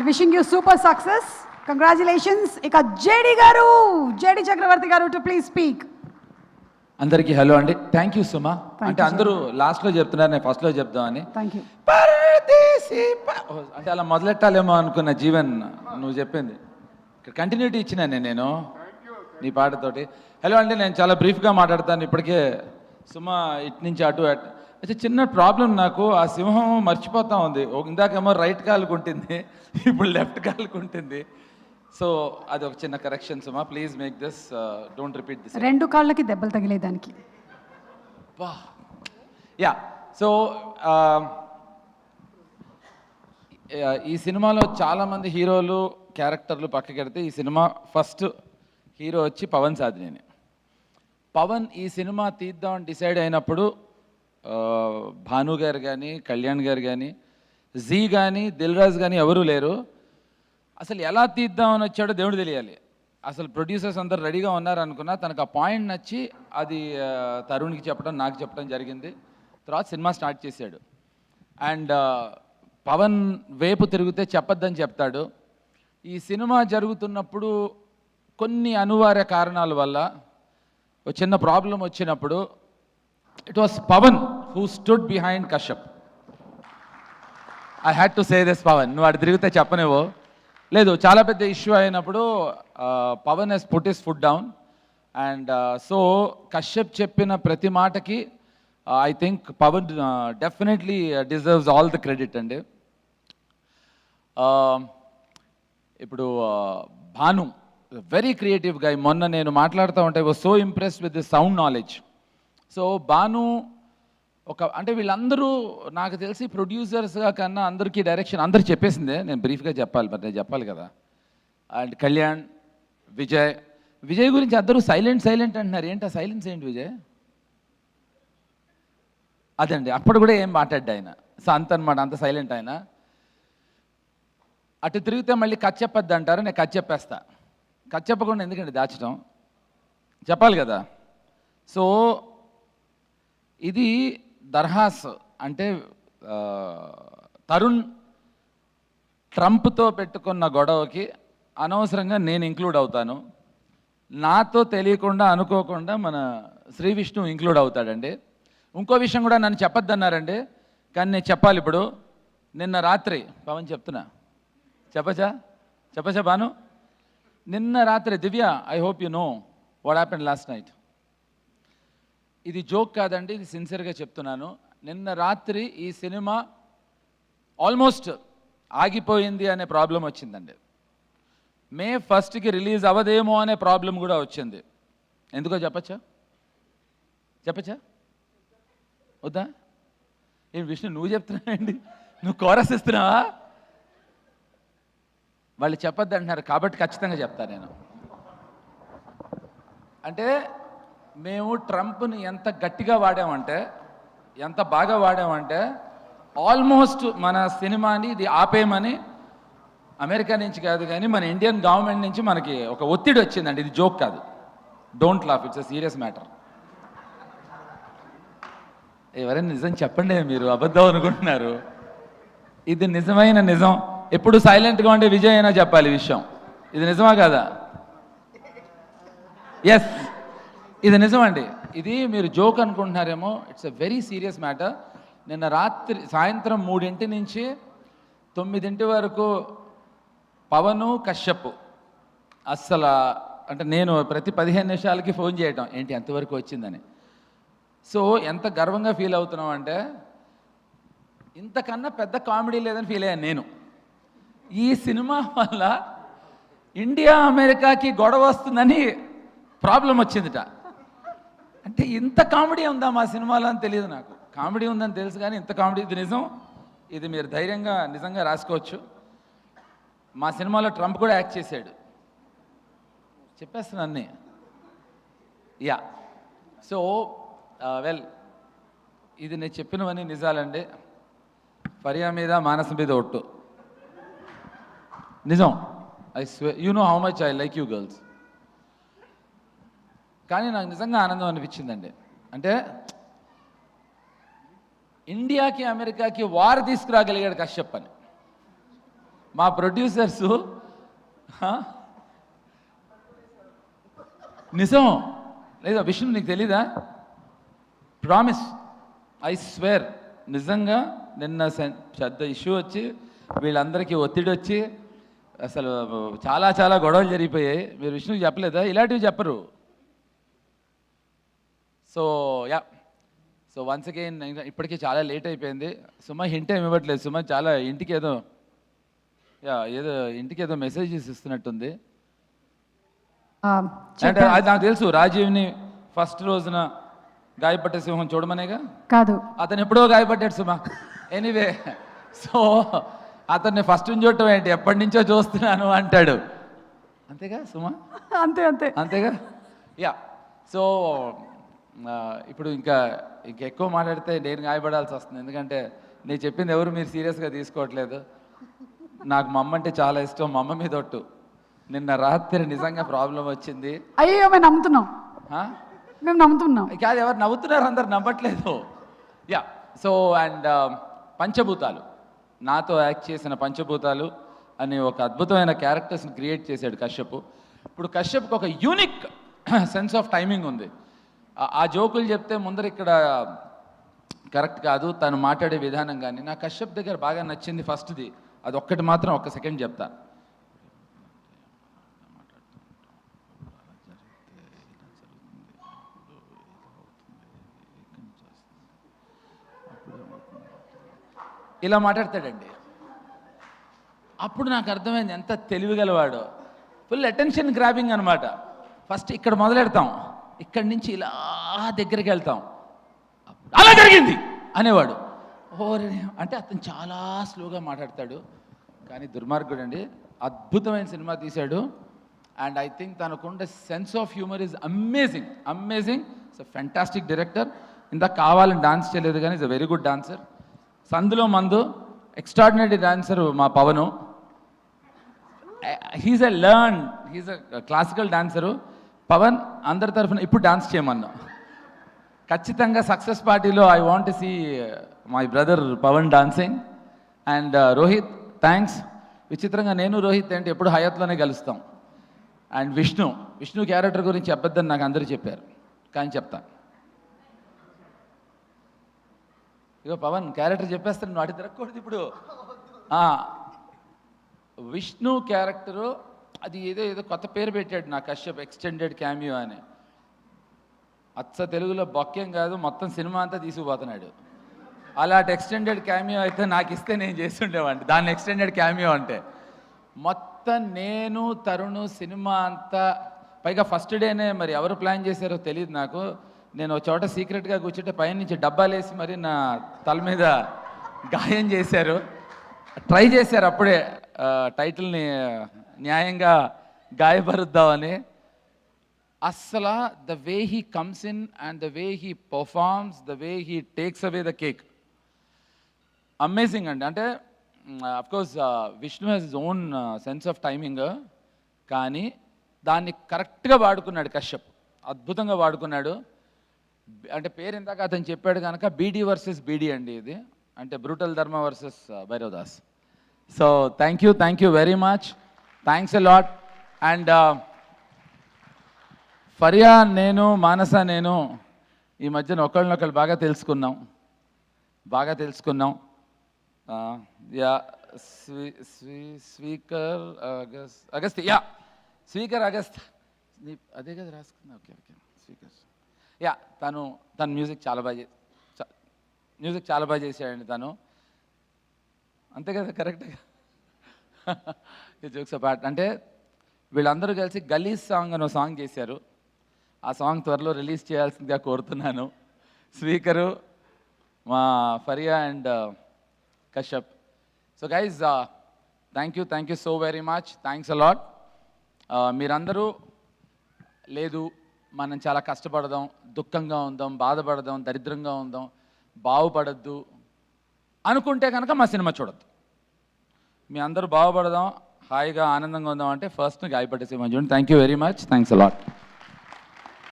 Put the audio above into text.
wishing you super success. Congratulations. Ika JD garu, JD Chakravarti garu to please speak. అందరికీ hello అండి. Thank you సుమా. అంటే అందరూ లాస్ట్లో చెప్తున్నారు, నేను ఫస్ట్లో చెప్దామని. Thank you. అంటే అలా మొదలెట్టాలేమో అనుకున్న జీవన్, నువ్వు చెప్పింది ఇక్కడ కంటిన్యూటీ ఇచ్చినాను నేను నీ పాటతోటి. హలో అండి, నేను చాలా బ్రీఫ్గా మాట్లాడతాను. ఇప్పటికే సుమా ఇటు నుంచి అటు అయితే చిన్న ప్రాబ్లం, నాకు ఆ సింహం మర్చిపోతా ఉంది. ఇందాకేమో రైట్ కాలుకు ఉంటుంది, ఇప్పుడు లెఫ్ట్ కాలుకు ఉంటుంది. సో అది ఒక చిన్న correction Suma, please make this, don't repeat this. రెండు కాళ్ళకి దెబ్బలు తగిలేదానికి. యా, సో ఈ సినిమాలో చాలామంది హీరోలు క్యారెక్టర్లు పక్కకెడితే ఈ సినిమా ఫస్ట్ హీరో వచ్చి పవన్ సాధినేని. పవన్ ఈ సినిమా తీద్దామని డిసైడ్ అయినప్పుడు భాను గారు కానీ, కళ్యాణ్ గారు కానీ, జీ కానీ, దిల్ రాజు కానీ ఎవరూ లేరు. అసలు ఎలా తీద్దామని వచ్చాడో దేవుడు తెలియాలి. అసలు ప్రొడ్యూసర్స్ అందరు రెడీగా ఉన్నారు అనుకున్నా, తనకు ఆ పాయింట్ నచ్చి అది తరుణ్కి చెప్పడం, నాకు చెప్పడం జరిగింది. తర్వాత సినిమా స్టార్ట్ చేశాడు. అండ్ పవన్ వైపు తిరిగితే చెప్పొద్దని చెప్తాడు. ఈ సినిమా జరుగుతున్నప్పుడు కొన్ని అనివార్య కారణాల వల్ల ఒక చిన్న ప్రాబ్లం వచ్చినప్పుడు it was Pavan who stood behind Kashyap. I had to say this Pavan, నువ్వు అటు తిరిగితే చెప్పనేవో లేదు. చాలా పెద్ద ఇష్యూ అయినప్పుడు Pavan he's put his foot down. And so Kashyap చెప్పిన ప్రతి మాటకి I think Pavan definitely deserves all the credit అండి. ఇప్పుడు భాను వెరీ క్రియేటివ్ గా, మొన్న నేను మాట్లాడుతూ ఉంటే was so impressed with the sound knowledge. So Bhanu అంటే వీళ్ళందరూ నాకు తెలిసి ప్రొడ్యూసర్స్గా కన్నా అందరికీ డైరెక్షన్ అందరు చెప్పేసిందే, నేను బ్రీఫ్గా చెప్పాలి, మరి నేను చెప్పాలి కదా. అండ్ కళ్యాణ్, విజయ్ గురించి అందరూ సైలెంట్ అంటున్నారు. ఏంటి ఆ సైలెన్స్ ఏంటి విజయ్? అదండి, అప్పుడు కూడా ఏం మాట్లాడ్డా ఆయన. సో అంత అనమాట, అంత సైలెంట్ ఆయన. అటు తిరిగితే మళ్ళీ కథ చెప్పొద్దు అంటారు, నేను కథ చెప్పేస్తా. కథ చెప్పకుండా ఎందుకండి దాచడం, చెప్పాలి కదా. సో ఇది దర్హాస్ అంటే తరుణ్ ట్రంప్తో పెట్టుకున్న గొడవకి అనవసరంగా నేను ఇంక్లూడ్ అవుతాను. నాతో తెలియకుండా అనుకోకుండా మన శ్రీ విష్ణు ఇంక్లూడ్ అవుతాడండి. ఇంకో విషయం కూడా నన్ను చెప్పొద్దన్నారండి, కానీ నేను చెప్పాలి ఇప్పుడు. నిన్న రాత్రి పవన్ చెప్తున్నా, చెప్పచ్చా బాను? నిన్న రాత్రి దివ్య, I hope you know what happened last night. ఇది జోక్ కాదండి, ఇది సిన్సియర్గా చెప్తున్నాను. నిన్న రాత్రి ఈ సినిమా ఆల్మోస్ట్ ఆగిపోయింది అనే ప్రాబ్లం వచ్చిందండి. మే 1కి రిలీజ్ అవ్వదేమో అనే ప్రాబ్లం కూడా వచ్చింది. ఎందుకో చెప్పచ్చా వద్దా? ఏం విష్ణు నువ్వు చెప్తున్నావండి, నువ్వు కోరస్ ఇస్తున్నావా? వాళ్ళు చెప్పొద్దు అంటున్నారు కాబట్టి ఖచ్చితంగా చెప్తాను నేను. అంటే మేము ట్రంప్ని ఎంత గట్టిగా వాడామంటే, ఎంత బాగా వాడామంటే, ఆల్మోస్ట్ మన సినిమాని ఇది ఆపేయమని అమెరికా నుంచి కాదు కానీ మన ఇండియన్ గవర్నమెంట్ నుంచి మనకి ఒక ఒత్తిడి వచ్చిందండి. ఇది జోక్ కాదు, don't laugh, it's a serious matter. ఎవరైనా నిజం చెప్పండి, మీరు అబద్ధం అనుకుంటున్నారు. ఇది నిజమైన నిజం. ఎప్పుడు సైలెంట్గా ఉండే విజయ్ అయినా చెప్పాలి విషయం. ఇది నిజమా కాదా? ఎస్, ఇది నిజమండి. ఇది మీరు జోక్ అనుకుంటున్నారేమో, it's a very serious matter. నిన్న రాత్రి సాయంత్రం 3 నుంచి 9 వరకు పవను, కశ్యప్ అస్సలు అంటే నేను ప్రతి 15 నిమిషాలకి ఫోన్ చేయటం, ఏంటి ఎంతవరకు వచ్చిందని. సో ఎంత గర్వంగా ఫీల్ అవుతున్నాం అంటే, ఇంతకన్నా పెద్ద కామెడీ లేదని ఫీల్ అయ్యాను నేను. ఈ సినిమా వల్ల ఇండియా అమెరికాకి గొడవ వస్తుందని ప్రాబ్లం వచ్చిందిట. అంటే ఇంత కామెడీ ఉందా మా సినిమాలో అని తెలియదు నాకు. కామెడీ ఉందని తెలుసు కానీ ఇంత కామెడీ, ఇది నిజం. ఇది మీరు ధైర్యంగా నిజంగా రాసుకోవచ్చు. మా సినిమాలో ట్రంప్ కూడా యాక్ట్ చేశాడు, చెప్పేస్తున్నాను అన్నీ. యా, సో వెల్, ఇది నేను చెప్పినవన్నీ నిజాలండి. ఫరియా మీద, మానస మీద ఒట్టు నిజం. I స్వే, you know how much I like you girls. కానీ నాకు నిజంగా ఆనందం అనిపించిందండి. అంటే ఇండియాకి అమెరికాకి వార్ తీసుకురాగలిగాడు కశ్యప్ అని. మా ప్రొడ్యూసర్స్ నిజం లేదా విషయం నీకు తెలీదా? ప్రామిస్, ఐ స్వేర్, నిజంగా నిన్న పెద్ద ఇష్యూ వచ్చి వీళ్ళందరికీ ఒత్తిడి వచ్చి అసలు చాలా చాలా గొడవలు జరిగిపోయాయి. మీరు విష్ణుకి చెప్పలేదా? ఇలాంటివి చెప్పరు. So yeah, so once again ఇప్పటికీ చాలా లేట్ అయిపోయింది. సుమ హింట్ ఏమి ఇవ్వట్లేదు. సుమ చాలా ఇంటికి ఏదో ఇంటికి ఏదో మెసేజెస్ ఇస్తున్నట్టుంది. అంటే అది నాకు తెలుసు, రాజీవ్ని ఫస్ట్ రోజున గాయపడ్డ సింహం చూడమనేగా కాదు, అతను ఎప్పుడో గాయపడ్డాడు సుమ. ఎనీవే, సో అతన్ని ఫస్ట్ చూడటం ఏంటి, ఎప్పటి నుంచో చూస్తున్నాను అంటాడు. అంతేగా సుమ? అంతే అంతే అంతేగా. యా, సో ఇప్పుడు ఇంకా ఎక్కువ మాట్లాడితే నేను గాయపడాల్సి వస్తుంది. ఎందుకంటే నేను చెప్పింది ఎవరు మీరు సీరియస్గా తీసుకోవట్లేదు. నాకు మా అమ్మ అంటే చాలా ఇష్టం. మా అమ్మ మీద ఒట్టు. నిన్న రాత్రి నిజంగా ప్రాబ్లం వచ్చింది. అయ్యో మేము నమ్ముతున్నాం, మేము నమ్ముతున్నాం. కాదు, ఎవరు నవ్వుతున్నారు, అందరు నమ్మట్లేదు. యా, సో అండ్ పంచభూతాలు, నాతో యాక్ట్ చేసిన పంచభూతాలు అని ఒక అద్భుతమైన క్యారెక్టర్స్ని క్రియేట్ చేశాడు కశ్యప్. ఇప్పుడు కశ్యప్కి ఒక యూనిక్ సెన్స్ ఆఫ్ టైమింగ్ ఉంది. ఆ జోకులు చెప్తే ముందర ఇక్కడ కరెక్ట్ కాదు, తను మాట్లాడే విధానం. కానీ నా కశ్యప్ దగ్గర బాగా నచ్చింది ఫస్ట్ది, అది ఒక్కటి మాత్రం ఒక్క సెకండ్ చెప్తా. ఇలా మాట్లాడతాడండి. అప్పుడు నాకు అర్థమైంది ఎంత తెలివిగలవాడో. ఫుల్ అటెన్షన్ గ్రాబింగ్ అనమాట. ఫస్ట్ ఇక్కడ మొదలెడతాం, ఇక్కడి నుంచి ఇలా దగ్గరికి వెళ్తాం, అలా జరిగింది అనేవాడు. ఓరే అంటే అతను చాలా స్లోగా మాట్లాడతాడు, కానీ దుర్మార్గుడు అండి. అద్భుతమైన సినిమా తీశాడు. అండ్ ఐ థింక్ తనకుండే sense of humour is amazing, amazing. It's a fantastic director. ఇందాక కావాలని డాన్స్ చేయలేదు, కానీ is a very good dancer. సందులో మందు ఎక్స్ట్రాడినరీ డాన్సర్ మా Pavan. He's a classical dancer. Pavan అందరి తరఫున ఇప్పుడు డాన్స్ చేయమన్నా. ఖచ్చితంగా సక్సెస్ పార్టీలో I want see my brother Pavan dancing. And Rohit, thanks. విచిత్రంగా నేను రోహిత్ ఏంటి ఎప్పుడు హయాత్లోనే కలుస్తాం. అండ్ విష్ణు క్యారెక్టర్ గురించి చెప్పొద్దని నాకు అందరూ చెప్పారు, కానీ చెప్తా. ఇగో పవన్ క్యారెక్టర్ చెప్పేస్తాను, నువ్వు అటు తిరగకూడదు ఇప్పుడు. విష్ణు క్యారెక్టరు అది ఏదో కొత్త పేరు పెట్టాడు నా కశ్యప్, ఎక్స్టెండెడ్ క్యామియో అని. అచ్చ తెలుగులో బొక్కేం కాదు, మొత్తం సినిమా అంతా తీసుకుపోతున్నాడు. అలాంటి ఎక్స్టెండెడ్ క్యామియో అయితే నాకు ఇస్తే నేను చేసి ఉండేవాడిని. దాన్ని ఎక్స్టెండెడ్ క్యామియో అంటే మొత్తం నేను తరుణ్ సినిమా అంతా. పైగా ఫస్ట్ డేనే మరి ఎవరు ప్లాన్ చేశారో తెలియదు నాకు. నేను ఒక చోట సీక్రెట్గా కూర్చుంటే పైనుంచి డబ్బాలేసి మరి నా తల మీద గాయం చేశారు. ట్రై చేశారు అప్పుడే టైటిల్ని న్యాయంగా గాయపరుద్దామని. అస్సలు the way he comes in and the way he performs, the way he takes away the cake, amazing అండి. అంటే of course Vishnu has his own sense of timing, కానీ దాన్ని కరెక్ట్గా వాడుకున్నాడు కశ్యప్, అద్భుతంగా వాడుకున్నాడు. అంటే పేరు ఇందాక అతను చెప్పాడు కనుక బీడీ వర్సెస్ బీడీ అండి ఇది, అంటే brutal Dharma versus Bhairav Das. So thank you very much, thanks a lot. And Faria నేను, మానస నేను ఈ మధ్యన ఒకళ్ళనొకళ్ళు బాగా తెలుసుకున్నాం. Yeah, speaker Agasthi, yeah speaker Agasthi, అదే కదా రాసుకున్నా. Okay speaker. యా, తను మ్యూజిక్ చాలా బాగా చేశాడండి తను. అంతే కదా, కరెక్ట్గా. జోక్స్ అపార్ట్, అంటే వీళ్ళందరూ కలిసి గలీజ్ సాంగ్ అని ఒక సాంగ్ చేశారు. ఆ సాంగ్ త్వరలో రిలీజ్ చేయాల్సిందిగా కోరుతున్నాను. స్పీకరు, మా Faria and Kashyap. So guys, thank you so very much, thanks a lot. మీరందరూ లేదు మనం చాలా కష్టపడదాం, దుఃఖంగా ఉందాం, బాధపడదాం, దరిద్రంగా ఉందాం, బాగుపడద్దు అనుకుంటే కనుక మా సినిమా చూడద్దు. మీ అందరూ బాగుపడదాం, హాయిగా ఆనందంగా ఉందాం అంటే ఫస్ట్ గాయపడ్డ సినిమా చూడండి. Thank you very much, thanks a lot.